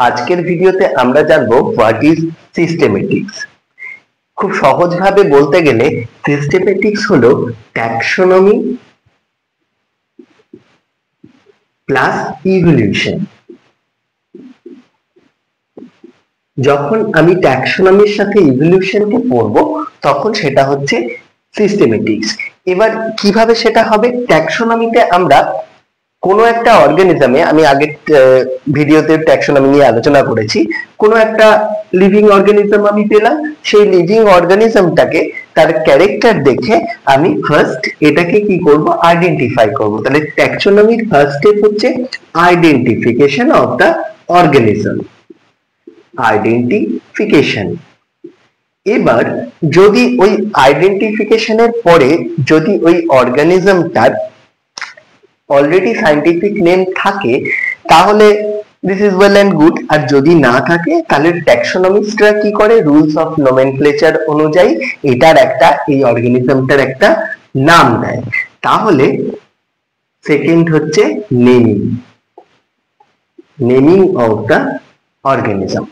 আজকের ভিডিওতে আমরা জানবো হোয়াট ইজ সিস্টেমেটিক্স। খুব সহজভাবে বলতে গেলে সিস্টেমেটিক্স হলো ট্যাক্সোনমি প্লাস ইভলিউশন। যখন আমি ট্যাক্সোনমির সাথে ইভলিউশনকে পড়বো তখন সেটা হচ্ছে সিস্টেমেটিক্স। এবার কিভাবে সেটা হবে? ট্যাক্সোনমিতে আমরা কোনো একটা অর্গানিজমে, আমি আগের ভিডিওতে ট্যাক্সোনমি নিয়ে আলোচনা করেছি, কোনো একটা লিভিং অর্গানিজম আমি পেলাম, সেই লিভিং অর্গানিজমটাকে তার ক্যারেক্টার দেখে আমি ফার্স্ট এটাকে কি করব? আইডেন্টিফাই করব। তাহলে ট্যাক্সোনমির ফার্স্ট স্টেপ হচ্ছে identification of the organism. Identification. এবার যদি ওই আইডেন্টিফিকেশনের পরে যদি ওই অর্গানিজমটার অলরেডি সায়েন্টিফিক নেম থাকে তাহলে this is well and good, আর যদি না থাকে তাহলে ট্যাক্সোনমিস্টরা কি করে? রুলস অফ নোমেনক্লেচার অনুযায়ী এটার একটা, এই অর্গানিজমটার একটা নাম দেয়। তাহলে সেকেন্ড হচ্ছে naming, naming of the organism.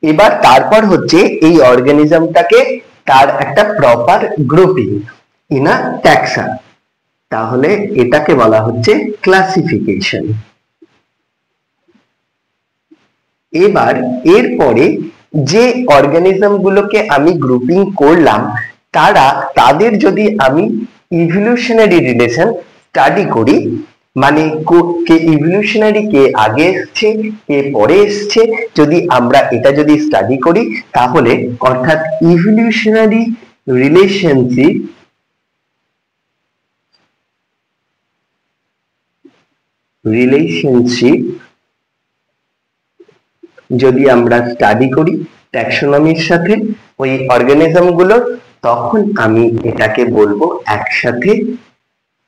এবার তারপর হচ্ছে এই অর্গানিজমটাকে তার একটা proper grouping in a taxon, তাহলে এটাকে বলা হচ্ছে ক্লাসিফিকেশন। এবার এরপরে যে অর্গানিজম গুলোকে আমি গ্রুপিং করলাম তাদের যদি আমি ইভলিউশনারি রিলেশন স্টাডি করি, মানে কে ইভলিউশনারি, কে আগে এসছে কে পরে এসছে, যদি আমরা এটা যদি স্টাডি করি তাহলে অর্থাৎ ইভলিউশনারি রিলেশনশিপ যদি আমরা স্টাডি করি ট্যাক্সোনমির সাথে ওই অর্গানিজম গুলোর, তখন আমি এটাকে বলবো একসাথে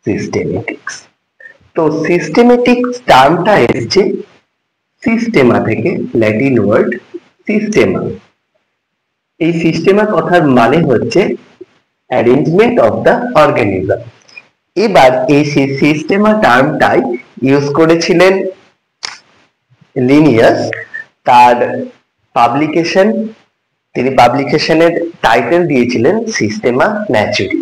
সিস্টেমেটিক্স। তো সিস্টেমেটিক্স টার্মটা এসেছে সিস্টেমা থেকে, ল্যাটিন ওয়ার্ড সিস্টেমা। এই সিস্টেমা কথার মানে হচ্ছে অ্যারেঞ্জমেন্ট অফ দা অর্গানিজম। এবার এই সিস্টেমা টার্মটাই ইউজ করেছিলেন লিনিয়াস। তার পাবলিকেশন, তিনি পাবলিকেশনের টাইটেল দিয়েছিলেন সিস্টেমা ন্যাচুরি।